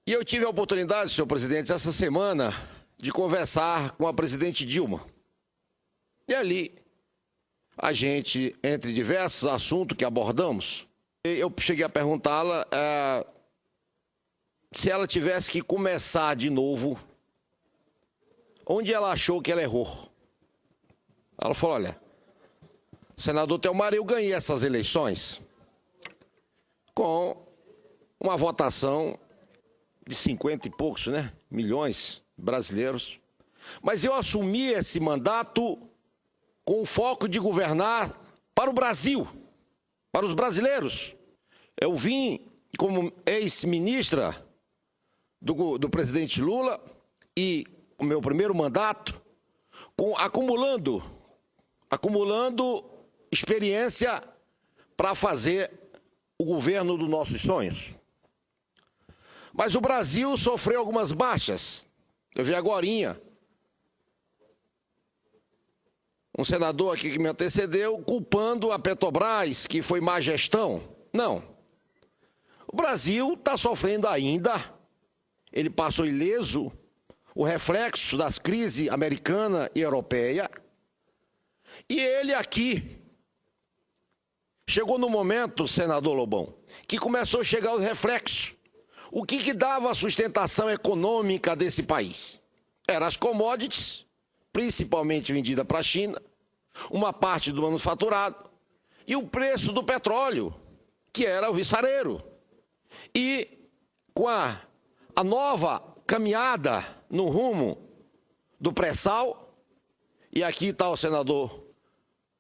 E eu tive a oportunidade, senhor presidente, essa semana, de conversar com a presidente Dilma. E ali, a gente, entre diversos assuntos que abordamos, eu cheguei a perguntá-la se ela tivesse que começar de novo, onde ela achou que ela errou. Ela falou, olha, senador Telmar, eu ganhei essas eleições com uma votação de 50 e poucos, milhões brasileiros. Mas eu assumi esse mandato com o foco de governar para o Brasil, para os brasileiros. Eu vim como ex-ministra do presidente Lula e o meu primeiro mandato acumulando experiência para fazer o governo dos nossos sonhos. Mas o Brasil sofreu algumas baixas. Eu vi agorinha um senador aqui que me antecedeu culpando a Petrobras, que foi má gestão. Não. O Brasil está sofrendo ainda, ele passou ileso, o reflexo das crises americana e europeia. E ele aqui chegou no momento, senador Lobão, que começou a chegar os reflexos. O que dava a sustentação econômica desse país? Eram as commodities, principalmente vendida para a China, uma parte do manufaturado, e o preço do petróleo, que era o viçareiro. E com a nova caminhada no rumo do pré-sal, e aqui está o senador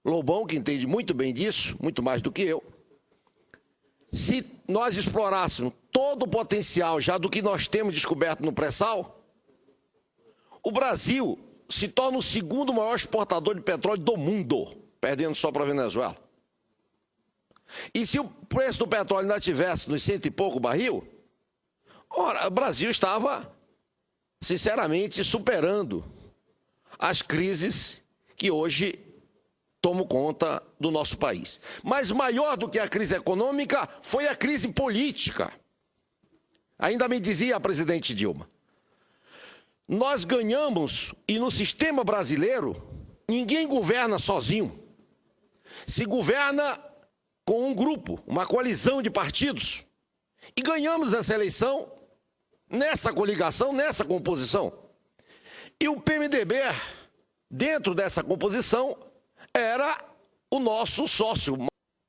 Lobão, que entende muito bem disso, muito mais do que eu, se nós explorássemos todo o potencial já do que nós temos descoberto no pré-sal, o Brasil se torna o segundo maior exportador de petróleo do mundo, perdendo só para a Venezuela. E se o preço do petróleo ainda estivesse nos 100 e pouco barril, ora, o Brasil estava, sinceramente, superando as crises que hoje tomam conta do nosso país. Mas maior do que a crise econômica foi a crise política. Ainda me dizia a presidente Dilma, nós ganhamos, e no sistema brasileiro, ninguém governa sozinho. Se governa com um grupo, uma coalizão de partidos. E ganhamos essa eleição nessa coligação, nessa composição. E o PMDB, dentro dessa composição, era o nosso sócio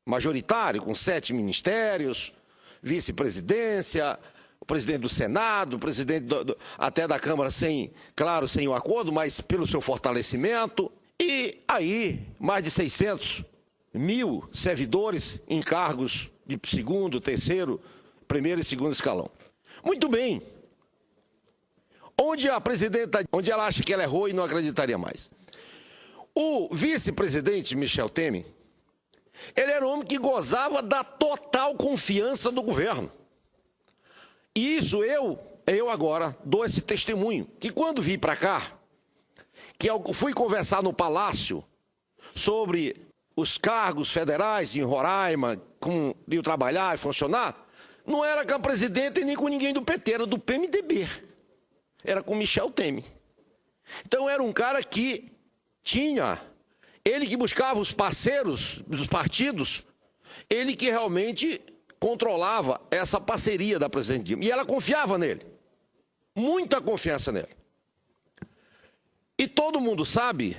majoritário, com 7 ministérios, vice-presidência, o presidente do Senado, o presidente até da Câmara, sem o acordo, mas pelo seu fortalecimento. E aí, mais de 600 mil servidores em cargos de segundo, terceiro, primeiro e segundo escalão. Muito bem. Onde a presidenta, onde ela acha que ela errou e não acreditaria mais. O vice-presidente Michel Temer, ele era um homem que gozava da total confiança do governo. E isso eu agora dou esse testemunho, que quando vim para cá, que eu fui conversar no Palácio sobre os cargos federais em Roraima, como iam trabalhar e funcionar, não era com a presidenta e nem com ninguém do PT, era do PMDB. Era com Michel Temer. Então era um cara que tinha, ele que buscava os parceiros dos partidos, ele que realmente controlava essa parceria da presidente Dilma. E ela confiava nele. Muita confiança nele. E todo mundo sabe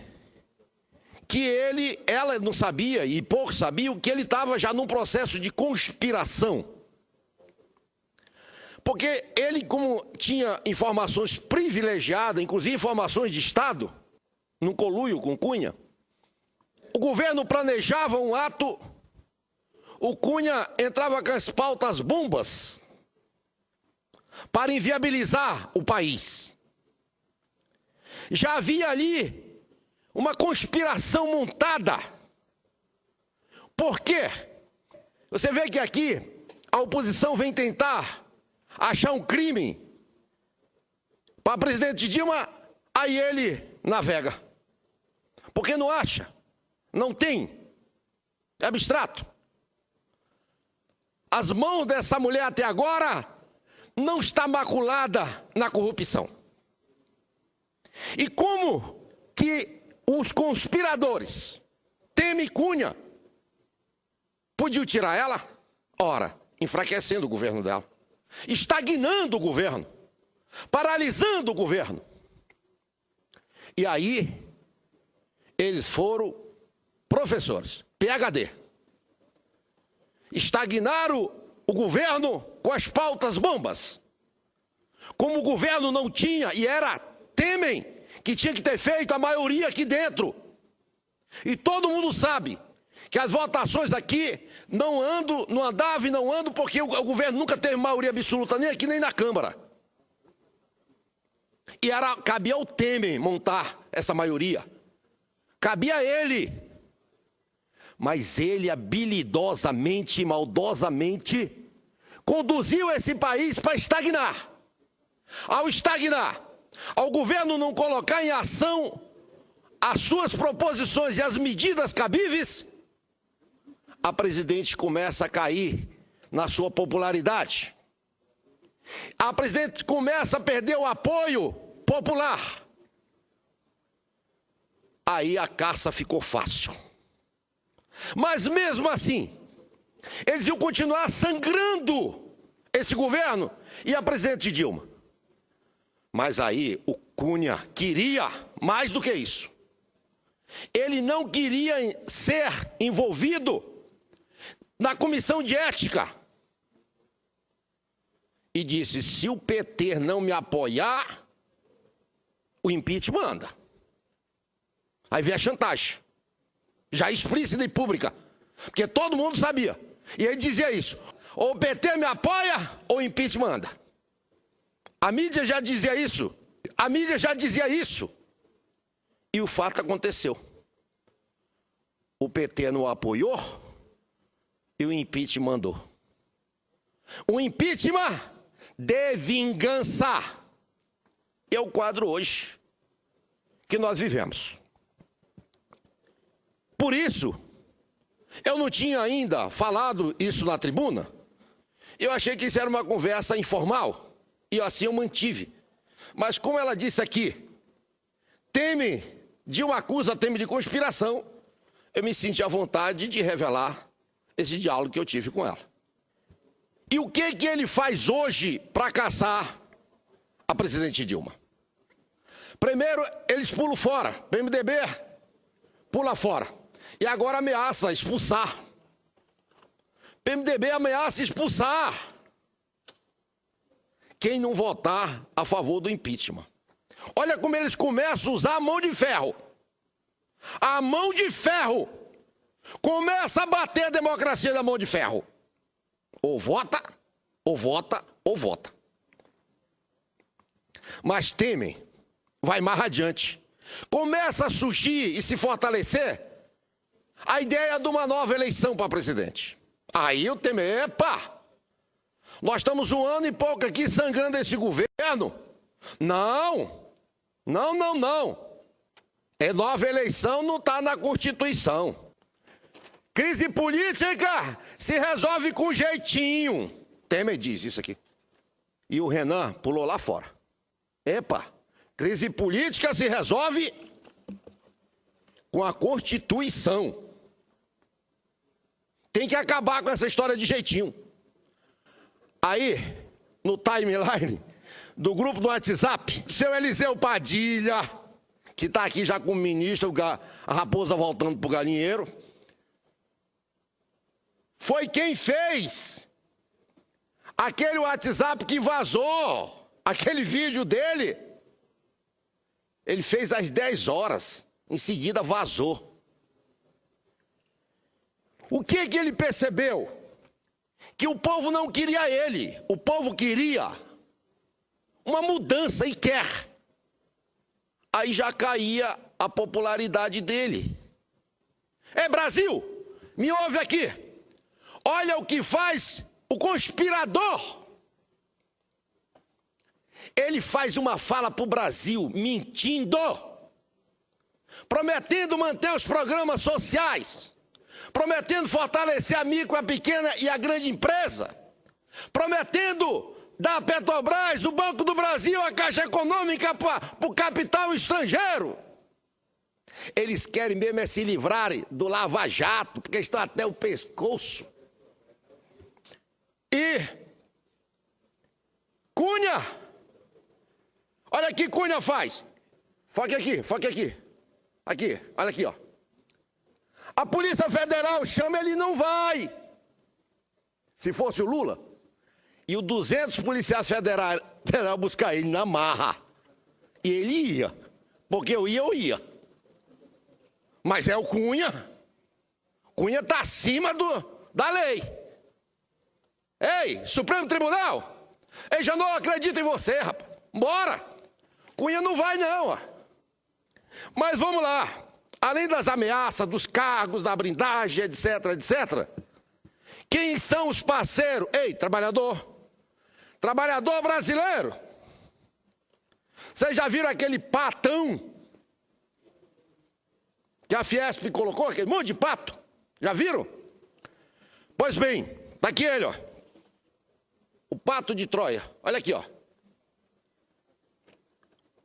que ela não sabia, e poucos sabiam, que ele estava já num processo de conspiração. Porque ele, como tinha informações privilegiadas, inclusive informações de Estado, num conluio com Cunha, o governo planejava um ato, o Cunha entrava com as pautas bombas para inviabilizar o país. Já havia ali uma conspiração montada. Por quê? Você vê que aqui a oposição vem tentar achar um crime para a presidente Dilma, aí ele navega. Porque não acha, não tem, é abstrato. As mãos dessa mulher até agora não está maculada na corrupção. E como que os conspiradores, Temer e Cunha, podiam tirar ela? Ora, enfraquecendo o governo dela, estagnando o governo, paralisando o governo. E aí, eles foram professores, PhD. Estagnaram o governo com as pautas bombas. Como o governo não tinha, e era Temer que tinha que ter feito a maioria aqui dentro. E todo mundo sabe que as votações aqui não andavam e não andam porque o governo nunca teve maioria absoluta, nem aqui nem na Câmara. E cabia ao Temer montar essa maioria. Cabia a ele. Mas ele habilidosamente e maldosamente conduziu esse país para estagnar. Ao estagnar, ao governo não colocar em ação as suas proposições e as medidas cabíveis, a presidente começa a cair na sua popularidade. A presidente começa a perder o apoio popular. Aí a caça ficou fácil. Mas mesmo assim, eles iam continuar sangrando esse governo e a presidente Dilma. Mas aí o Cunha queria mais do que isso. Ele não queria ser envolvido na comissão de ética. E disse, se o PT não me apoiar, o impeachment anda. Aí veio a chantagem. Já explícita e pública. Porque todo mundo sabia. E ele dizia isso. Ou o PT me apoia, ou o impeachment anda. A mídia já dizia isso. A mídia já dizia isso. E o fato aconteceu. O PT não apoiou e o impeachment mandou. O impeachment de vingança é o quadro hoje que nós vivemos. Por isso, eu não tinha ainda falado isso na tribuna. Eu achei que isso era uma conversa informal. E assim eu mantive. Mas como ela disse aqui, Dilma acusa Temer de conspiração, eu me senti à vontade de revelar esse diálogo que eu tive com ela. E o que ele faz hoje para caçar a presidente Dilma? Primeiro, eles pulam fora. PMDB pula fora. E agora ameaça expulsar. PMDB ameaça expulsar quem não votar a favor do impeachment. Olha como eles começam a usar a mão de ferro. A mão de ferro começa a bater a democracia da mão de ferro. Ou vota, ou vota, ou vota. Mas Temer vai mais adiante. Começa a surgir e se fortalecer a ideia de uma nova eleição para presidente. Aí o Temer, epa, nós estamos um ano e pouco aqui sangrando esse governo. Não. É nova eleição, não está na Constituição. Crise política se resolve com jeitinho. Temer diz isso aqui. E o Renan pulou lá fora. Epa, crise política se resolve com a Constituição. Tem que acabar com essa história de jeitinho. Aí, no timeline do grupo do WhatsApp, seu Eliseu Padilha, que está aqui já com o ministro, a raposa voltando para o galinheiro, foi quem fez aquele WhatsApp que vazou, aquele vídeo dele. Ele fez às 10 horas, em seguida vazou. O que ele percebeu? Que o povo não queria ele, o povo queria uma mudança e quer. Aí já caía a popularidade dele. Brasil, me ouve aqui. Olha o que faz o conspirador. Ele faz uma fala para o Brasil, mentindo, prometendo manter os programas sociais, prometendo fortalecer a micro, a pequena e a grande empresa, prometendo da Petrobras, do Banco do Brasil, a Caixa Econômica para o capital estrangeiro. Eles querem mesmo é se livrarem do Lava Jato, porque estão até o pescoço. E Cunha, olha aqui, Cunha faz. Foque aqui, foque aqui. Aqui, olha aqui, ó. A Polícia Federal chama, ele não vai. Se fosse o Lula, e os 200 policiais federais buscar ele na marra. E ele ia, porque eu ia. Mas é o Cunha. Cunha está acima da lei. Ei, Supremo Tribunal, eu já não acredito em você, rapaz. Bora. Cunha não vai não, ó. Mas vamos lá. Além das ameaças, dos cargos, da blindagem, etc. Quem são os parceiros? Ei, trabalhador brasileiro. Vocês já viram aquele patão que a Fiesp colocou, aquele monte de pato? Já viram? Pois bem, tá aqui ele, ó. O pato de Troia. Olha aqui, ó.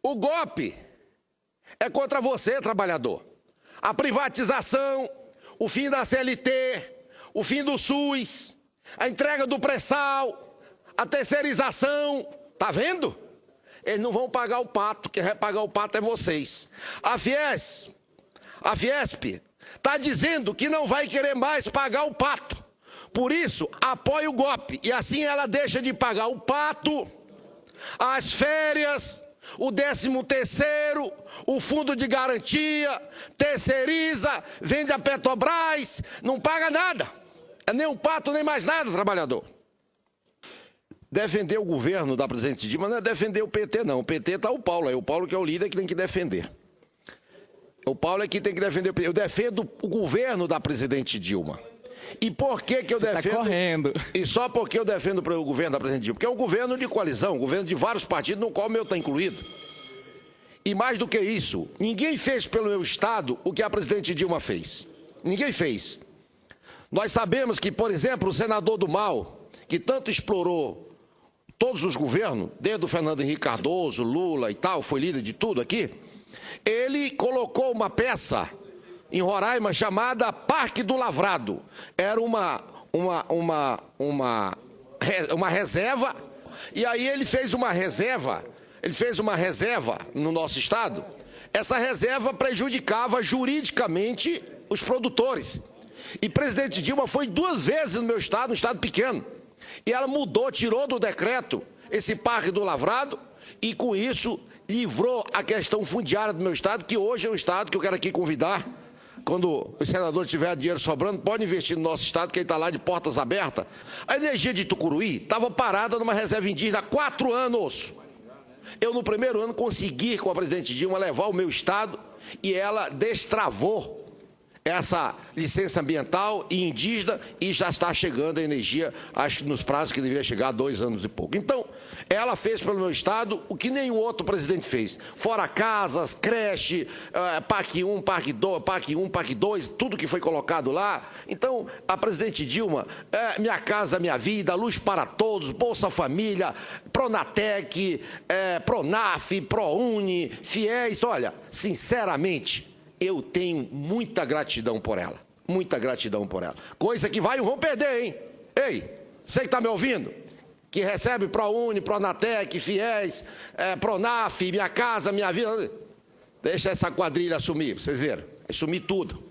O golpe é contra você, trabalhador. A privatização, o fim da CLT, o fim do SUS, a entrega do pré-sal, a terceirização. Tá vendo? Eles não vão pagar o pato, quem vai pagar o pato é vocês. A Fiesp está dizendo que não vai querer mais pagar o pato. Por isso, apoia o golpe. E assim ela deixa de pagar o pato, as férias, o 13º, o fundo de garantia, terceiriza, vende a Petrobras, não paga nada. Nem o pato, nem mais nada, trabalhador. Defender o governo da presidente Dilma não é defender o PT, não. O PT está o Paulo, é o Paulo que é o líder que tem que defender. O Paulo é que tem que defender o PT. Eu defendo o governo da presidente Dilma. E por que eu defendo? Tá correndo. E só porque eu defendo o governo da presidente Dilma? Porque é um governo de coalizão, um governo de vários partidos, no qual o meu está incluído. E mais do que isso, ninguém fez pelo meu Estado o que a presidente Dilma fez. Ninguém fez. Nós sabemos que, por exemplo, o senador do mal, que tanto explorou todos os governos, desde o Fernando Henrique Cardoso, Lula e tal, foi líder de tudo aqui, ele colocou uma peça em Roraima chamada Parque do Lavrado. Era uma reserva, e aí ele fez uma reserva no nosso estado. Essa reserva prejudicava juridicamente os produtores. E presidente Dilma foi 2 vezes no meu estado, um estado pequeno. E ela mudou, tirou do decreto esse Parque do Lavrado e com isso livrou a questão fundiária do meu estado, que hoje é um estado que eu quero aqui convidar. Quando os senadores tiverem dinheiro sobrando, pode investir no nosso estado, que ele está lá de portas abertas. A energia de Tucuruí estava parada numa reserva indígena há 4 anos. Eu, no primeiro ano, consegui, com a presidente Dilma, levar o meu estado e ela destravou essa licença ambiental e indígena e já está chegando a energia, acho que nos prazos que deveria chegar a 2 anos e pouco. Então, ela fez pelo meu estado o que nenhum outro presidente fez. Fora casas, creche, PAC 1, PAC 2, PAC 1, PAC 2, tudo que foi colocado lá. Então, a presidente Dilma, Minha Casa Minha Vida, Luz para Todos, Bolsa Família, Pronatec, Pronaf, ProUni, FIES, olha, sinceramente, eu tenho muita gratidão por ela. Muita gratidão por ela. Coisa que vão perder, hein? Ei, você que está me ouvindo? Que recebe ProUni, Pronatec, FIES, Pronaf, Minha Casa, Minha Vida. Deixa essa quadrilha sumir, vocês verem. Vai sumir tudo.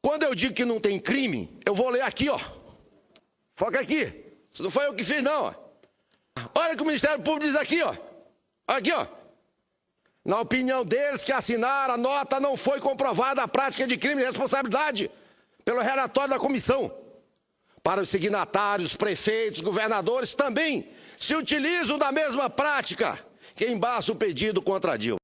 Quando eu digo que não tem crime, eu vou ler aqui, ó. Foca aqui. Isso não foi eu que fiz, não, ó. Olha o que o Ministério Público diz aqui, ó. Aqui, ó. Na opinião deles que assinaram a nota, não foi comprovada a prática de crime de responsabilidade pelo relatório da comissão. Para os signatários, prefeitos, governadores também se utilizam da mesma prática que embasa o pedido contra a Dilma.